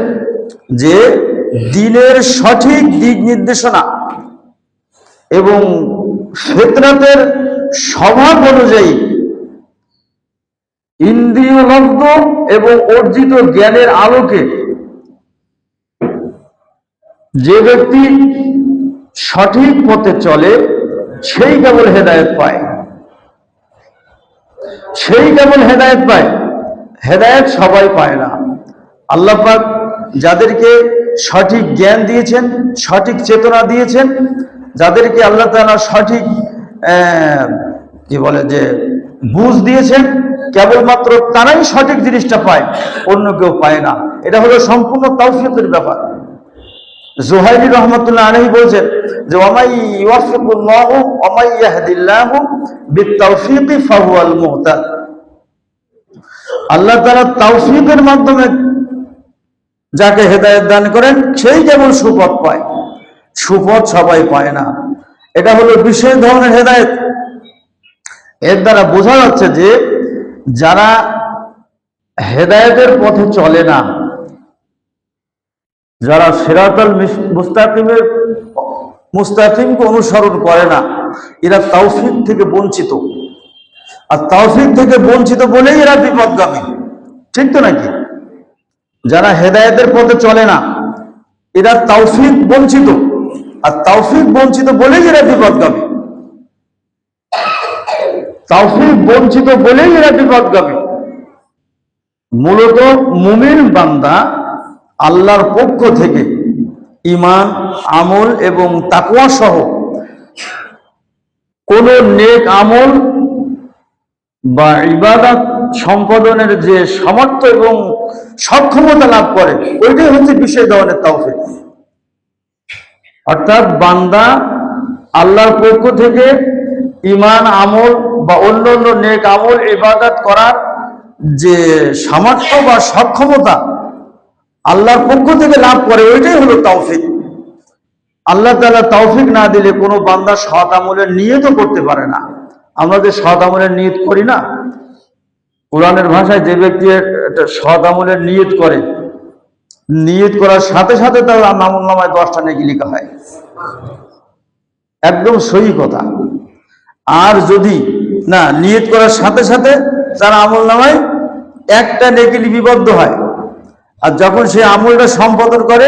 [SPEAKER 1] যে দ্বীনের সঠিক দিক নির্দেশনা এবং ফিতরাতের স্বভাব অনুযায়ী ইন্দ্রিয়লব্ধ এবং অর্জিত জ্ঞানের আলোকে যে ব্যক্তি সঠিক পথে চলে সেই কেবল হেদায়েত পায়, সেই কেবল হেদায়েত পায়। হেদায়েত সবাই পায় না। আল্লাহ পাক যাদেরকে সঠিক জ্ঞান দিয়েছেন, সঠিক চেতনা দিয়েছেন, যাদেরকে আল্লাহ তাআলা সঠিক কি বলে যে বুঝ দিয়েছেন, কেবলমাত্র তারাই সঠিক জিনিসটা পায়, অন্য কেউ পায় না। এটা হলো সম্পূর্ণ তাওফীকের ব্যাপার। জুহাইরি রহমাতুল্লাহ আলাইহি বলছেন যে ওয়ামাই ইউওয়াফিকুল্লাহু ওয়ামাই ইয়াহদিল্লাহু বিত্তাওফীকি ফাহুয়াল মুহতাদ। আল্লাহ তাআলা তাওফীকের মাধ্যমে যাকে হেদায়েত দান করেন সেই কেবল সুপথ পায়, সুপথ সবাই পায় না। এটা হলো বিশেষ ধরনের হেদায়েত। এর দ্বারা বোঝা যাচ্ছে যে যারা হেদায়েতের পথে চলে না, যারা সিরাতাল মুস্তাকিমকে অনুসরণ করে না, এরা তাওফীক থেকে বঞ্চিত। আর তাওফীক থেকে বঞ্চিত বলেই এরা বিপদগামী, ঠিক তো নাকি? যারা হেদায়েতের পথে চলে না এরা তাওফীক বঞ্চিত, আর তাওফীক বঞ্চিত বলেই এরা বিপদগামী। তাওফীক বঞ্চিত বলেই এরা বিপদগামী। মূলত মুমিন বান্দা আল্লাহর পক্ষ থেকে ঈমান, আমল এবং তাকওয়া সহ কোন নেক আমল বা ইবাদত সম্পাদনের যে সামর্থ্য এবং সক্ষমতা লাভ করে, ওইটাই হচ্ছে বিশেষ ধরনের তাওফীক। অর্থাৎ বান্দা আল্লাহর পক্ষ থেকে ঈমান, আমল বা অন্যান্য নেক আমল ইবাদত করার যে সামর্থ্য বা সক্ষমতা আল্লাহর পক্ষ থেকে লাভ করে, ওইটাই হলো তাওফীক। আল্লাহ তাআলা তাওফীক না দিলে কোনো বান্দা সৎ আমলের নিয়তও করতে পারে না। আমরা যে সৎ আমলের নিয়ত করি না, কোরআনের ভাষায় যে ব্যক্তি একটা সৎ আমলের নিয়ত করে, নিয়ত করার সাথে সাথে তার আমলনামায় 10টা নেকি লেখা হয়। একদম সহি কথা। আর যদি না নিয়ত করার সাথে সাথে তার আমলনামায় 1টা নেকি লিপিবদ্ধ হয়, আর যখন সে আমলটা সম্পাদন করে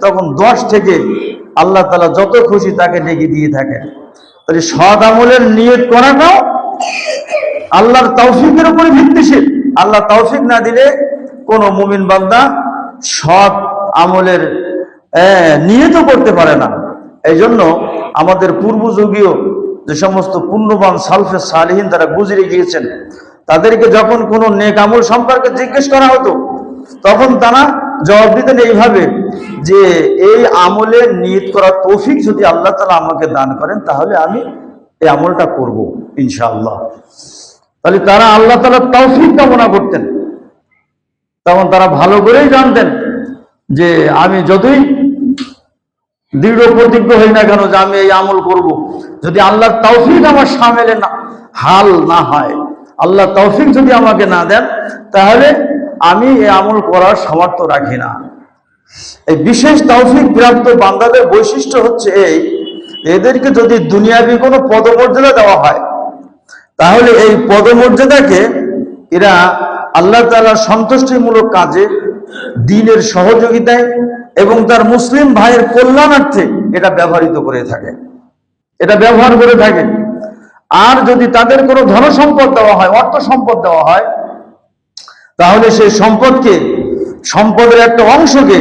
[SPEAKER 1] তখন 10 থেকে আল্লাহ তাআলা যত খুশি তাকে নেকি দিয়ে থাকে। তাহলে সৎ আমলের নিয়ত করাটাও আল্লাহর তাওফীকের উপরে ভিত্তিশীল। আল্লাহ তাওফীক না দিলে কোনো মুমিন বান্দা সৎ আমলের নিয়তও করতে পারে না। এই জন্য আমাদের পূর্বযুগীয় যে সমস্ত পুণ্যবান সালফে সালেহিন তারা গুজরে গিয়েছেন, তাদেরকে যখন কোনো নেক আমল সম্পর্কে জিজ্ঞেস করা হতো তখন তারা জবাব দিতেন এইভাবে যে এই আমলের নিয়ত করার তৌফিক যদি আল্লাহ তাআলা আমাকে দান করেন তাহলে আমি এই আমলটা করব ইনশাআল্লাহ। তাহলে তারা আল্লাহ তাআলার তৌফিক কামনা করতেন। তখন তারা ভালো করেই জানতেন যে আমি যতই দৃঢ় প্রতিজ্ঞ হই না কেন যে আমি এই আমল করব, যদি আল্লাহর তৌফিক আমার শামিলে না হাল না হয়, আল্লাহ তৌফিক যদি আমাকে না দেন, তাহলে আমি এই আমল করার সামর্থ্য রাখি না। এই বিশেষ তৌফিক প্রাপ্ত বান্দাদের বৈশিষ্ট্য হচ্ছে এই, এদেরকে যদি দুনিয়াবি কোনো পদমর্যাদা দেওয়া হয় তাহলে এই পদমর্যাদাকে এরা আল্লাহ তাআলার সন্তুষ্টিমূলক কাজে, দ্বীনের সহযোগিতায় এবং তার মুসলিম ভাইয়ের কল্যাণার্থে এটা ব্যবহৃত করে থাকে, এটা ব্যবহার করে থাকে। আর যদি তাদের কোনো ধন সম্পদ দেওয়া হয়, অর্থ সম্পদ দেওয়া হয়, তাহলে সেই সম্পদকে, সম্পদের একটা অংশকে,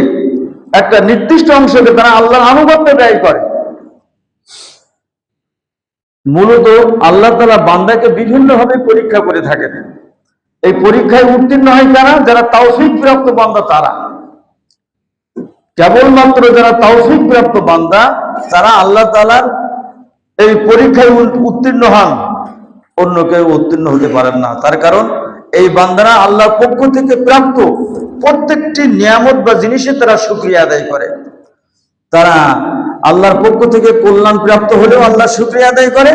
[SPEAKER 1] একটা নির্দিষ্ট অংশকে তারা আল্লাহর আনুগত্যে ব্যয় করে। মূলত আল্লাহ তাআলা বান্দাকে বিভিন্নভাবে পরীক্ষা করে থাকেন। এই পরীক্ষায় উত্তীর্ণ হয় তারা যারা তাওফীক প্রাপ্ত বান্দা। তারা কেবলমাত্র যারা তাওফীক প্রাপ্ত বান্দা তারা আল্লাহ তাআলার এই পরীক্ষায় উত্তীর্ণ হন, অন্য কেউ উত্তীর্ণ হতে পারেন না। তার কারণ এই বান্দারা আল্লাহর পক্ষ থেকে প্রাপ্ত প্রত্যেকটি নিয়ামত বা জিনিসের তারা শুকরিয়া আদায় করে। তারা আল্লাহর পক্ষ থেকে কল্যাণ প্রাপ্ত হলেও আল্লাহ শুকরিয়া আদায় করে,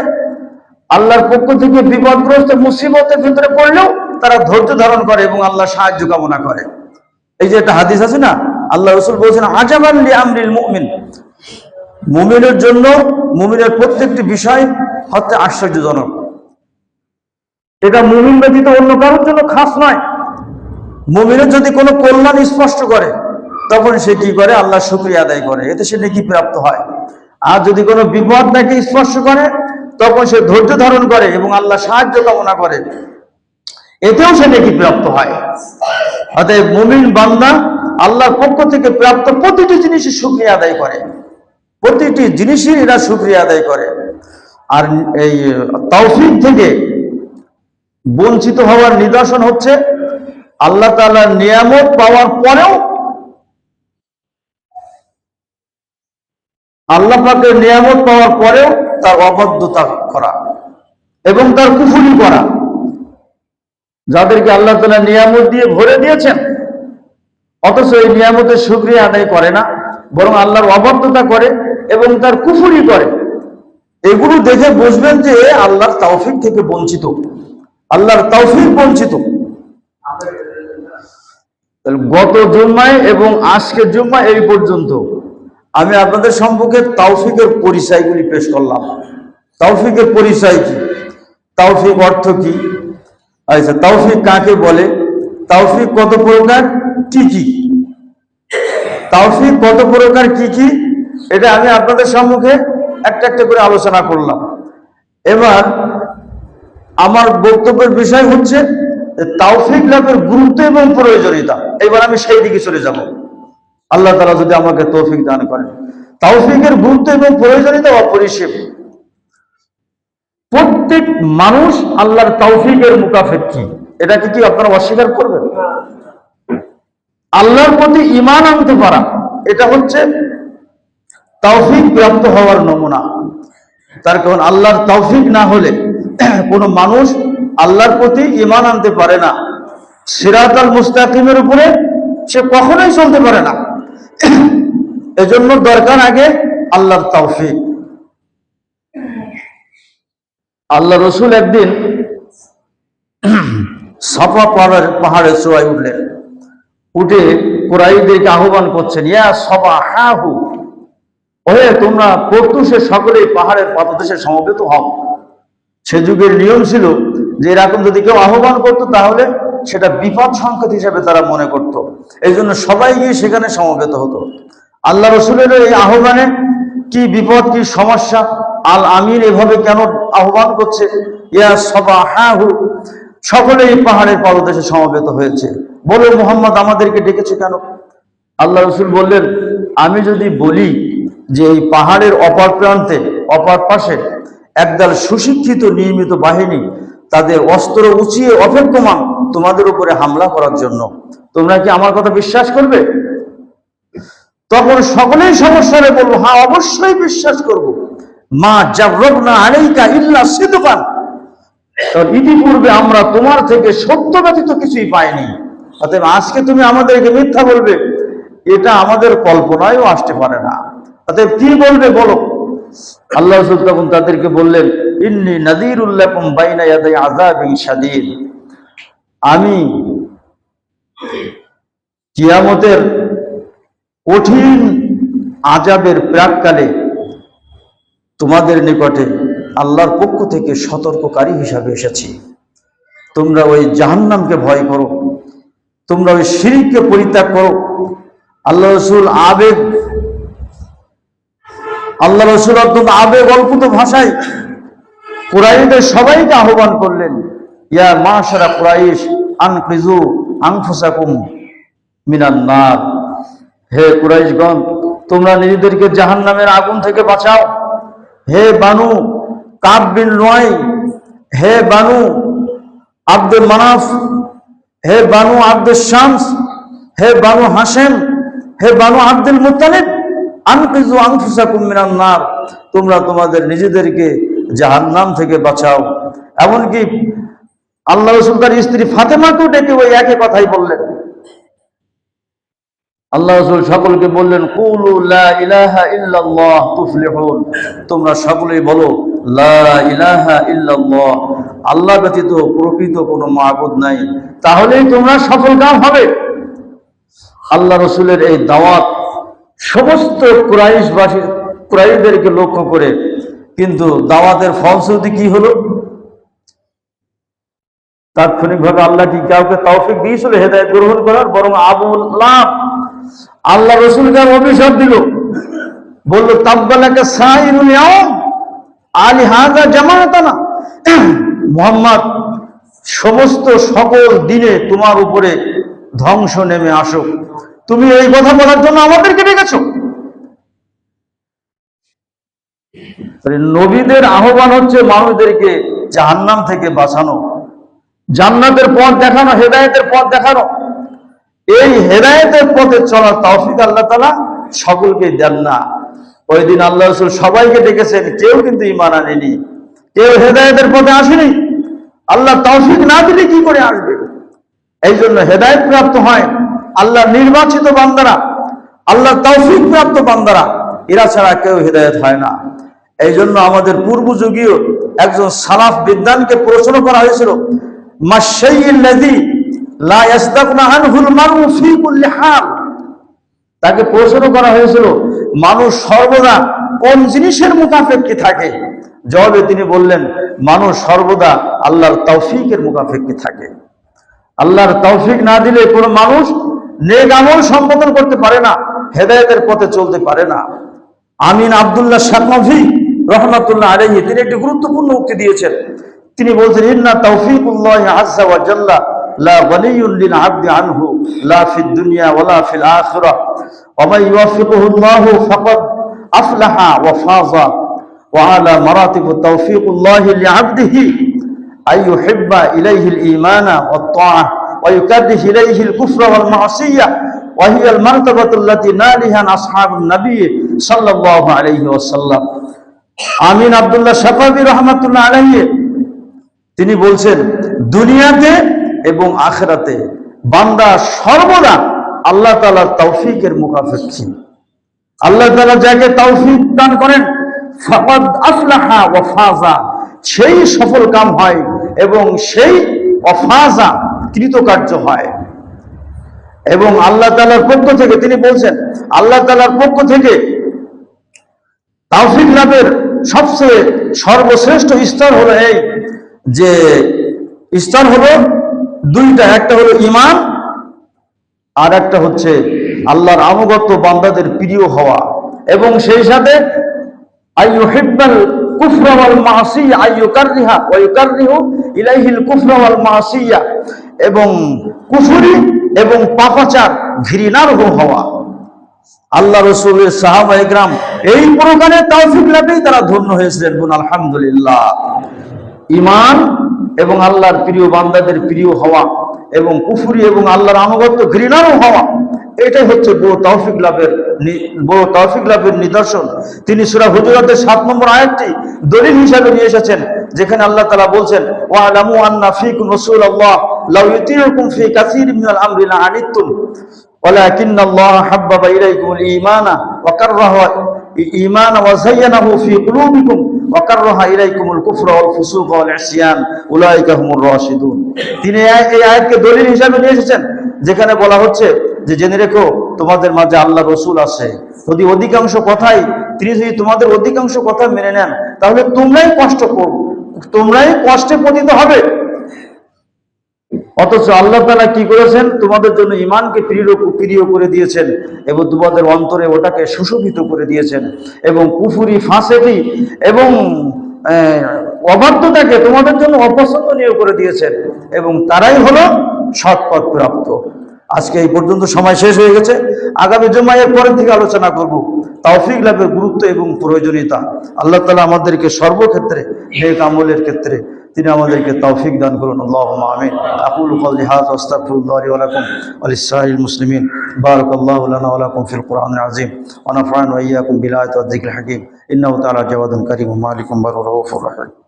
[SPEAKER 1] আল্লাহর পক্ষ থেকে বিপদগ্রস্ত মুসিবতের ভিতরে পড়লেও তারা ধৈর্য ধারণ করে এবং আল্লাহ সাহায্য কামনা করে। এই যে একটা হাদিস আছে না, আল্লাহ রাসূল বলেছেন আজাবান লি আমরিল মুমিন, মুমিনের জন্য মুমিনের প্রত্যেকটি বিষয় হচ্ছে আশ্চর্যজনক। এটা মুমিন ব্যতীত অন্য কারোর জন্য খাস নয়। মুমিনের যদি কোনো কল্যাণ স্পষ্ট করে তখন সে কি করে? আল্লাহ শুকরিয়া আদায় করে, এতে সে নেকি প্রাপ্ত হয়। আর যদি কোনো বিপদ তাকে স্পর্শ করে তখন সে ধৈর্য ধারণ করে এবং আল্লাহ সাহায্য কামনা করে, এতেও সে নেকি প্রাপ্ত হয়। অতএব মুমিন বান্দা আল্লাহর পক্ষ থেকে প্রাপ্ত প্রতিটি জিনিসের শুকরিয়া আদায় করে, প্রতিটি জিনিসই এরা শুকরিয়া আদায় করে। আর এই তৌফিক থেকে বঞ্চিত হওয়ার নিদর্শন হচ্ছে আল্লাহ তাআলার নিয়ামত পাওয়ার পরেও, আল্লাহ পাকের নিয়ামত পাওয়ার পরেও তার অবাধ্যতা করা এবং তার কুফরি করা। যাদেরকে আল্লাহ তাআলা নিয়ামত দিয়ে ভরে দিয়েছেন অথচ এই নিয়ামতের শুকরিয়া আদায় করে না, বরং আল্লাহর অবাধ্যতা করে এবং তার কুফরি করে, এগুলো দেখে বুঝবেন যে আল্লাহর তৌফিক থেকে বঞ্চিত, আল্লাহর তৌফিক বঞ্চিত। গত জুম্মায় এবং আজকের জুম্মায় এই পর্যন্ত আমি আপনাদের সম্মুখে তৌফিকের পরিচয়গুলি পেশ করলাম। তৌফিকের পরিচয় কি, তৌফিক অর্থ কি, আচ্ছা তৌফিক কাকে বলে, তৌফিক কত প্রকার, কি কি, তৌফিক কত প্রকার কি কি, এটা আমি আপনাদের সম্মুখে একটা একটা করে আলোচনা করলাম। এবার আমার বক্তব্যের বিষয় হচ্ছে তৌফিক লাভের গুরুত্ব এবং প্রয়োজনীয়তা। এবার আমি সেই দিকে চলে যাব, আল্লাহ তাআলা যদি আমাকে তৌফিক দান করেন। তৌফিকের গুরুত্ব এবং প্রয়োজনীয়তা অপরিসীম। প্রত্যেক মানুষ আল্লাহর তৌফিকের মুকাফেক্ষী, এটাকে কি আপনারা অস্বীকার করবেন? আল্লাহর প্রতি ঈমান আনতে পারা, এটা হচ্ছে তৌফিক প্রাপ্ত হওয়ার নমুনা। তার কারণ আল্লাহর তৌফিক না হলে কোনো মানুষ আল্লাহর প্রতি ঈমান আনতে পারে না, সিরাতাল মুস্তাকিমের উপরে সে কখনোই চলতে পারে না। এজন্য দরকার আগে আল্লাহর তৌফিক। আল্লাহ রাসূল একদিন সাফা পাহাড়ে চূড়ায় উঠলেন, উঠে কুরাইশদেরকে আহ্বান করছেন, ইয়া সাবাহাহু, ওহে তোমরা প্রত্যুষে সকলেই পাহাড়ের পাদদেশে সমবেত হও। সে যুগের নিয়ম ছিল যে এরকম যদি কেউ আহ্বান করত তাহলে সেটা বিপদ সংকেত হিসেবে তারা মনে করত, এই জন্য সবাই গিয়ে সেখানে সমবেত হতো। আল্লাহ রাসূলের এই আহ্বানে কি বিপদ, কি সমস্যা, আল আমির এভাবে কেন আহ্বান করছে, ইয়া সাবাহাহু, সকলেই পাহাড়ের পাদদেশে সমবেত হয়েছে, বলে মুহাম্মদ আমাদেরকে ডেকেছে কেন? আল্লাহ রাসূল বললেন, আমি যদি বলি যে এই পাহাড়ের অপর প্রান্তে, অপর পাশে একদল সুশিক্ষিত নিয়মিত বাহিনী তাদের অস্ত্র উঁচিয়ে অপেক্ষমান তোমাদের উপরে হামলা করার জন্য, তোমরা কি আমার কথা বিশ্বাস করবে? তখন সকলেই সমস্যারে বলবো, হ্যাঁ অবশ্যই বিশ্বাস করব। মা জাররাবনা আলাইকা ইল্লা সিদকান, কারণ ইতিপূর্বে আমরা তোমার থেকে সত্য ব্যতীত কিছুই পাইনি, অতএব আজকে তুমি আমাদেরকে মিথ্যা বলবে, এটা আমাদের কল্পনায়ও আসতে পারে না, অতএব কি বলবে বলো। আল্লাহ রাসূল তখন তাদেরকে বললেন, ইন্নী নাযীরুল লাকুম বাইনা ইয়াদাই আযাবিন শাদীদ, আমি কিয়ামতের কঠিন আযাবের প্রাককালে তোমাদের নিকটে আল্লাহর পক্ষ থেকে সতর্ককারী হিসাবে এসেছি। তোমরা ওই জাহান্নামকে ভয় করো, তোমরা ওই শিরককে পরিত্যাগ করো। আল্লাহ রাসূল অত্যন্ত আবেগ অল্পিত ভাষায় কুরাইশদের সবাইকে আহ্বান করলেন, ইয়া মাশারা কুরাইশ আনকিজু আনফুসাকুম মিনান নার, হে কুরাইশগণ তোমরা নিজেদেরকে জাহান্নামের আগুন থেকে বাঁচাও। হে বানু কাব বিন লুয়াই, হে বানু আব্দুল মানাফ, হে বানু আব্দুল শামস, হে বানু হাশেম, হে বানু আব্দুল মুত্তালিব, আনকিযু আনফুসাকুম মিনান নার, তোমরা তোমাদের নিজেদেরকে জাহান্নাম থেকে বাঁচাও। এমনকি আল্লাহ রাসূল তার স্ত্রী ফাতেমাকেও ডেকে ওই একই কথাই বললেন। আল্লাহ রাসূল সকলকে বললেন, কুলু লা ইলাহা ইল্লাল্লাহ তুফলিহুন, তোমরা সকলেই বলো লা ইলাহা ইল্লাল্লাহ, আল্লাহ ব্যতীত প্রকৃত কোনো মাবুদ নাই, তাহলেই তোমরা সফলকাম হবে। আল্লাহ রাসূলের এই দাওয়াত সমস্ত কুরাইশদেরকে লক্ষ্য করে, কিন্তু দাওয়াতের ফলশ্রুতি কি হলো? তাৎক্ষণিকভাবে আল্লাহ কি কাউকে তৌফিক দিয়েছিল হেদায়েত গ্রহণ করার? বরং আবু লাহাব আল্লাহ রাসূলকে অভিশাপ দিল, বলল তাব্বালাকা সাইরুল ইয়াউম আলি হাযা জামাআতানা, মুহাম্মদ সমস্ত সকল দিনে তোমার উপরে ধ্বংস নেমে আসুক, তুমি এই কথা বলার জন্য আমাদেরকে ডেকেছো? নবীদের আহ্বান হচ্ছে মানুষদেরকে জাহান্নাম থেকে বাঁচানো, জান্নাতের পথ দেখানো, হেদায়েতের পথ দেখানো। এই হেদায়েতের পথে চলার তৌফিক আল্লাহ তাআলা সকলকে দেন না। ওই দিন আল্লাহ রাসূল সবাইকে ডেকেছেন, কেউ কিন্তু ঈমান আনেনি, কেউ হেদায়েতের পথে আসেনি। আল্লাহ তৌফিক না দিলে কি করে আসবে? এই জন্য হেদায়েত প্রাপ্ত হয় আল্লাহ নির্বাচিত বান্দারা, আল্লাহ তৌফিক প্রাপ্ত বান্দারা, এরা ছাড়া কেউ হেদায়েত হয় না। এই জন্য আমাদের পূর্বযুগীয় একজন সালাফ বিদ্বানকে প্রশ্ন করা হয়েছিল, মাশাইয়্যিল্লাযী লা ইয়াসদাকনা আনহুল মারউ ফি কুল্লি হাল, তাকে প্রশ্ন করা হয়েছিল মানুষ সর্বদা কোন জিনিসের মুখাপেক্ষী থাকে? জবাবে তিনি বললেন, মানুষ সর্বদা আল্লাহর তৌফিকের মুখাপেক্ষী থাকে। আল্লাহর তৌফিক না দিলে কোনো মানুষ নেক আমল সম্পাদন করতে পারে না, হেদায়েতের পথে চলতে পারে না। আমিন আব্দুল্লাহ শাকনভি রহমাতুল্লাহ আলাইহি তিনি একটি গুরুত্বপূর্ণ উক্তি দিয়েছেন। তিনি বলছেন, ইন্না তাওফীকুল্লাহি আযজা ওয়া জাল্লা লা গনিয়্যুন লিল আবদি আনহু লা ফিদ দুনিয়া ওয়ালা ফিল আখিরাহ ওয়া মান ইউওয়াফিকুহুল্লাহু ফাকাদ আফলাহা ওয়া ফাযা ওয়া আলা মারাতিবু তাওফীকুল্লাহি লিআবদিহি আই ইউহিব্বা ইলাইহিল ঈমানা ওয়াত তাআহ ওয়া ইউকাদ্দিহ ইলাইহিল কুফরা ওয়াল মা'সিয়াহ ওয়া হিয়াল মারতাবাতুল্লাতী নালিহা আসহাবুন নবী সাল্লাল্লাহু আলাইহি ওয়াসাল্লাম। আমিন আব্দুল্লাহ শাকনভি রাহমাতুল্লাহ আলাইহি তিনি বলছেন, দুনিয়াতে এবং আখিরাতে বান্দা সর্বদা আল্লাহ তাআলার তৌফিকের মুখাপেক্ষী। আল্লাহ তাআলা যাকে তৌফিক দান করেন ফাকাদ আফলাহা ওয়া ফাযা, সেই সফল কাম হয় এবং সেই ওয়াফাযা কৃতকার্য হয়। এবং আল্লাহ তাআলার পক্ষ থেকে তিনি বলছেন, আল্লাহ তাআলার পক্ষ থেকে তৌফিক লাভের সবচেয়ে সর্বশ্রেষ্ঠ স্তর হলো এই যে স্তর হলো দুইটা, একটা হলো ঈমান আর একটা হচ্ছে আল্লাহর আনুগত্য বান্দাদের প্রিয় হওয়া, এবং সেই সাথে আইয়ুহিব্বাল কুফরা ওয়াল মাসিয়া আইয়ুকাররিহা ওয়া ইউকাররিহু ইলাইহিল কুফরা ওয়াল মাসিয়া, এবং কুফরি এবং পাপাচার ঘৃণার হওয়া। আল্লাহ রাসূলের সাহাবায়ে কেরাম এই প্রকারে তৌফিক লাভেই তারা ধন্য হয়েছিলেন। বলুন আলহামদুলিল্লাহ। ঈমান এবং আল্লাহর প্রিয় বান্দাদের প্রিয় হওয়া এবং কুফরি এবং আল্লাহর আনুগত্য ঘৃণারও হওয়া, এটাই হচ্ছে বড় তৌফিক লাভের নিদর্শন। তিনি সূরা হুজুরাতের ৭ নম্বর আয়াতটি দলিল হিসাবে নিয়ে এসেছেন, যেখানে আল্লাহ তাআলা বলছেন, ওয়া আলামু আন্না ফীকুম রাসূলুল্লাহ লাউ ইউতিউকুম ফী কাসীরিন মিনাল আমরি লাআনিতুম ওয়ালাকিন্নাল্লাহা হাব্বাবা ইলাইকুমুল ঈমানা ওয়া কাররাহা ওয়া যায়্যানাহু ফী কুলুবিকুম ওয়া কাররাহা ইলাইকুমুল কুফরা ওয়াল ফুসুকা ওয়াল ইসয়ান উলাইকা হুমুর রাশিদুন। তিনি এই আয়াতকে দলিল হিসাবে নিয়ে এসেছেন, যেখানে বলা হচ্ছে যে জেনে রেখো তোমাদের মাঝে আল্লাহ রসুল আছে, যদি অধিকাংশ কথাই তিনি যদি তোমাদের অধিকাংশ কথা মেনে নেন তাহলে তোমরাই কষ্টে পতিত হবে। অথচ আল্লাহ তাআলা কি করেছেন? তোমাদের জন্য ঈমানকে প্রিয় করে দিয়েছেন এবং তোমাদের অন্তরে ওটাকে সুশোভিত করে দিয়েছেন, এবং কুফরি ফাসিকি এবং অবাধ্যতাকে তোমাদের জন্য অপছন্দনীয় করে দিয়েছেন, এবং তারাই হলো সৎপথ প্রাপ্ত। আজকে এই পর্যন্ত সময় শেষ হয়ে গেছে। আগামী জুমায় পরের থেকে আলোচনা করব তৌফিক লাভের গুরুত্ব এবং প্রয়োজনীয়তা। আল্লাহ তাআলা আমাদেরকে সর্বক্ষেত্রে নেক আমলের ক্ষেত্রে তিনি আমাদেরকে তৌফিক দান করুন। আল্লাহুম্মা আমিন। আকুলু কওলি হাযা আস্তাগফিরুল্লাহ লি ওয়া লাকুম ওয়া লিস-সাইরিল মুসলিমিন। বারাকাল্লাহু লানা ওয়া লাকুম ফিল কুরআনিল আযীম ওয়া নাফা'না ওয়া ইয়্যাকুম বিল আয়াতি ওয়াজ যিকরিল হাকীম। ইন্নাহু তাআলা জাওয়াদুন কারীম মালিকুম বারুর রাউফুর রাহিম।